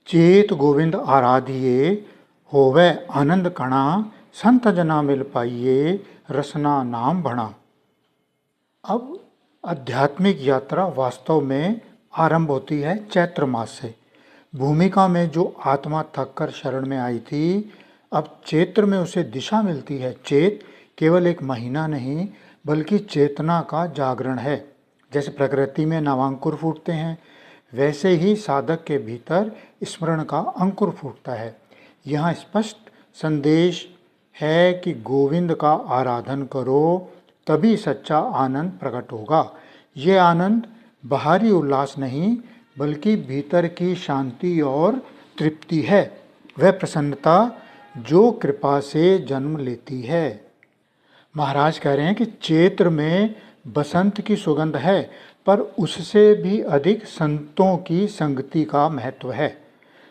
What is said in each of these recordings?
चेत गोविंद आराधिए होवे आनंद कणा, संत जना मिल पाइए रसना नाम भणा। अब आध्यात्मिक यात्रा वास्तव में आरंभ होती है चैत्र मास से। भूमिका में जो आत्मा थक कर शरण में आई थी, अब चैत्र में उसे दिशा मिलती है। चेत केवल एक महीना नहीं बल्कि चेतना का जागरण है। जैसे प्रकृति में नवांकुर फूटते हैं, वैसे ही साधक के भीतर स्मरण का अंकुर फूटता है। यहाँ स्पष्ट संदेश है कि गोविंद का आराधन करो, तभी सच्चा आनंद प्रकट होगा। ये आनंद बाहरी उल्लास नहीं बल्कि भीतर की शांति और तृप्ति है। वह प्रसन्नता जो कृपा से जन्म लेती है। महाराज कह रहे हैं कि चैत्र में बसंत की सुगंध है, पर उससे भी अधिक संतों की संगति का महत्व है।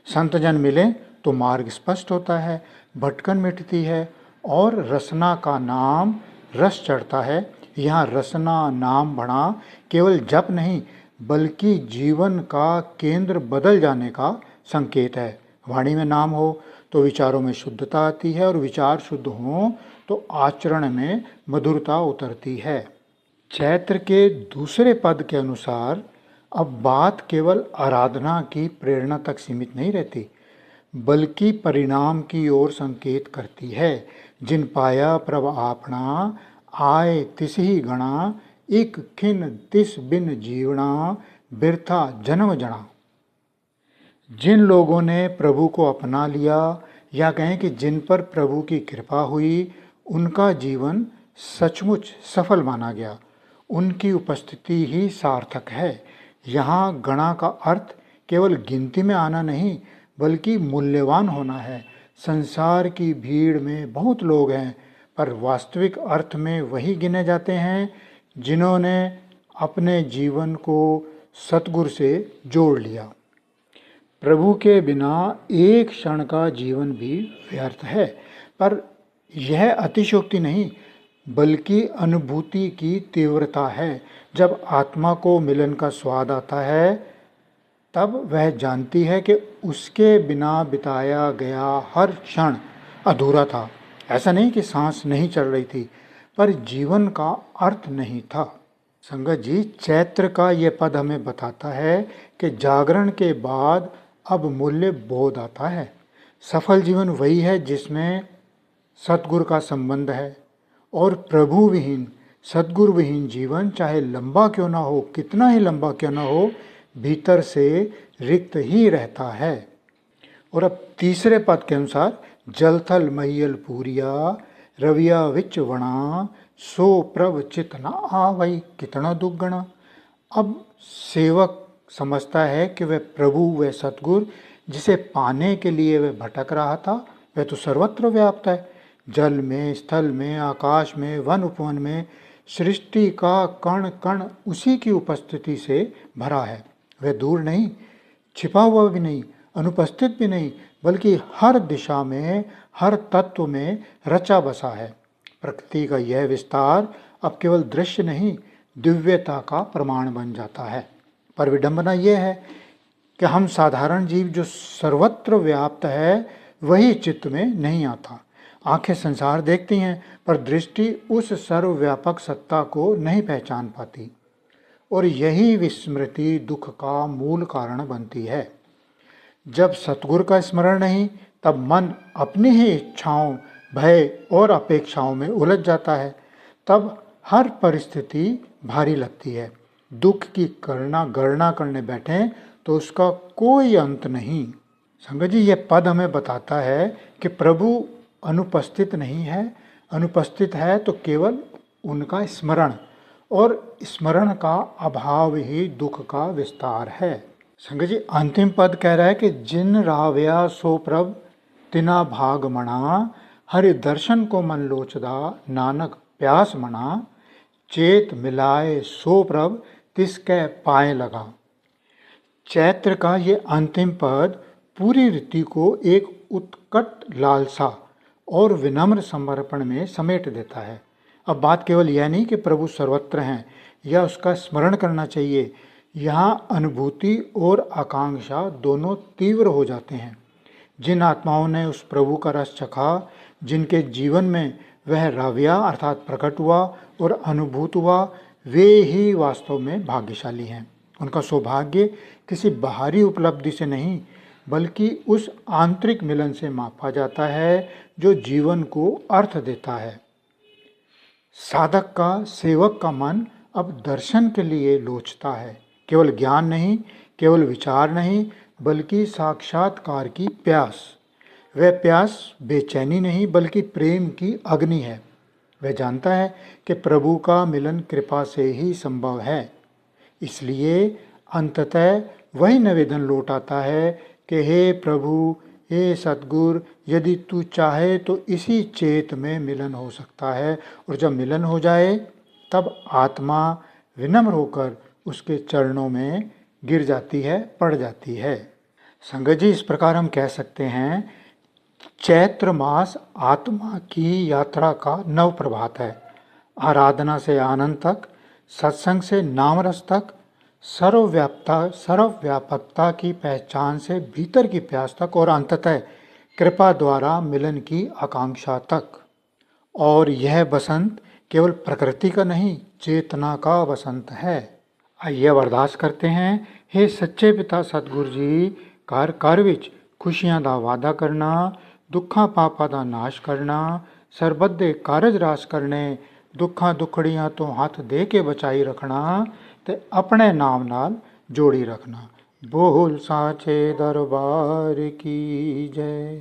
संत जन मिले तो मार्ग स्पष्ट होता है, भटकन मिटती है और रसना का नाम रस चढ़ता है। यहाँ रसना नाम भणा केवल जप नहीं बल्कि जीवन का केंद्र बदल जाने का संकेत है। वाणी में नाम हो तो विचारों में शुद्धता आती है और विचार शुद्ध हों तो आचरण में मधुरता उतरती है। चैत्र के दूसरे पद के अनुसार अब बात केवल आराधना की प्रेरणा तक सीमित नहीं रहती बल्कि परिणाम की ओर संकेत करती है। जिन पाया प्रभ आपना, आए तिस ही गणा, एक खिन तिस बिन जीवना, बिरथा जन्म जना। जिन लोगों ने प्रभु को अपना लिया, या कहें कि जिन पर प्रभु की कृपा हुई, उनका जीवन सचमुच सफल माना गया। उनकी उपस्थिति ही सार्थक है। यहाँ गणा का अर्थ केवल गिनती में आना नहीं बल्कि मूल्यवान होना है। संसार की भीड़ में बहुत लोग हैं, पर वास्तविक अर्थ में वही गिने जाते हैं जिन्होंने अपने जीवन को सतगुरु से जोड़ लिया। प्रभु के बिना एक क्षण का जीवन भी व्यर्थ है, पर यह अतिशयोक्ति नहीं बल्कि अनुभूति की तीव्रता है। जब आत्मा को मिलन का स्वाद आता है तब वह जानती है कि उसके बिना बिताया गया हर क्षण अधूरा था। ऐसा नहीं कि सांस नहीं चल रही थी, पर जीवन का अर्थ नहीं था। संगत जी, चैत्र का ये पद हमें बताता है कि जागरण के बाद अब मूल्य बोध आता है। सफल जीवन वही है जिसमें सतगुरु का संबंध है, और प्रभु विहीन सतगुरु विहीन जीवन चाहे लंबा क्यों ना हो, कितना ही लंबा क्यों ना हो, भीतर से रिक्त ही रहता है। और अब तीसरे पद के अनुसार, जल थल महियल पूरिया, रविया विच वणा, सो प्रभ चित न आवई कितना दुगना। अब सेवक समझता है कि वह प्रभु, वह सतगुरु जिसे पाने के लिए वह भटक रहा था, वह तो सर्वत्र व्याप्त है। जल में, स्थल में, आकाश में, वन उपवन में सृष्टि का कण कण उसी की उपस्थिति से भरा है। वह दूर नहीं, छिपा हुआ भी नहीं, अनुपस्थित भी नहीं, बल्कि हर दिशा में, हर तत्व में रचा बसा है। प्रकृति का यह विस्तार अब केवल दृश्य नहीं, दिव्यता का प्रमाण बन जाता है। पर विडंबना यह है कि हम साधारण जीव जो सर्वत्र व्याप्त है वही चित्त में नहीं आता। आंखें संसार देखती हैं पर दृष्टि उस सर्वव्यापक सत्ता को नहीं पहचान पाती, और यही विस्मृति दुख का मूल कारण बनती है। जब सतगुरु का स्मरण नहीं, तब मन अपनी ही इच्छाओं, भय और अपेक्षाओं में उलझ जाता है। तब हर परिस्थिति भारी लगती है। दुख की गणना करने बैठें तो उसका कोई अंत नहीं। संगत जी, यह पद हमें बताता है कि प्रभु अनुपस्थित नहीं है। अनुपस्थित है तो केवल उनका स्मरण, और स्मरण का अभाव ही दुख का विस्तार है। संगत जी, अंतिम पद कह रहा है कि जिन राव्या सो प्रभ तिना भाग मणा, हरि दर्शन को मन लोचदा, नानक प्यास मना, चेत मिलाए सो प्रभ तिसके पाए लगा। चैत्र का ये अंतिम पद पूरी रीति को एक उत्कट लालसा और विनम्र समर्पण में समेट देता है। अब बात केवल यह नहीं कि प्रभु सर्वत्र हैं या उसका स्मरण करना चाहिए, यहाँ अनुभूति और आकांक्षा दोनों तीव्र हो जाते हैं। जिन आत्माओं ने उस प्रभु का रस चखा, जिनके जीवन में वह राविया अर्थात प्रकट हुआ और अनुभूत हुआ, वे ही वास्तव में भाग्यशाली हैं। उनका सौभाग्य किसी बाहरी उपलब्धि से नहीं बल्कि उस आंतरिक मिलन से मापा जाता है जो जीवन को अर्थ देता है। साधक का, सेवक का मन अब दर्शन के लिए लोचता है। केवल ज्ञान नहीं, केवल विचार नहीं, बल्कि साक्षात्कार की प्यास। वह प्यास बेचैनी नहीं बल्कि प्रेम की अग्नि है। वह जानता है कि प्रभु का मिलन कृपा से ही संभव है। इसलिए अंततः वही निवेदन लौट आता है कि हे प्रभु, हे सतगुर, यदि तू चाहे तो इसी चेत में मिलन हो सकता है। और जब मिलन हो जाए तब आत्मा विनम्र होकर उसके चरणों में गिर जाती है, पड़ जाती है। संगत जी, इस प्रकार हम कह सकते हैं चैत्र मास आत्मा की यात्रा का नव प्रभात है। आराधना से आनंद तक, सत्संग से नाम रस तक, सर्वव्यापकता की पहचान से भीतर की प्यास तक और अंततः कृपा द्वारा मिलन की आकांक्षा तक। और यह बसंत केवल प्रकृति का नहीं, चेतना का बसंत है। आइए अरदास करते हैं। हे सच्चे पिता सतगुरु जी, घर विच खुशियां दा वादा करना, दुखा पापा दा नाश करना, सरबत दे कारज रास करने, दुखा दुखड़ियां तो हथ दे के बचाई रखना ते अपने नाम नाल जोड़ी रखना। बोल साचे दरबार की जय।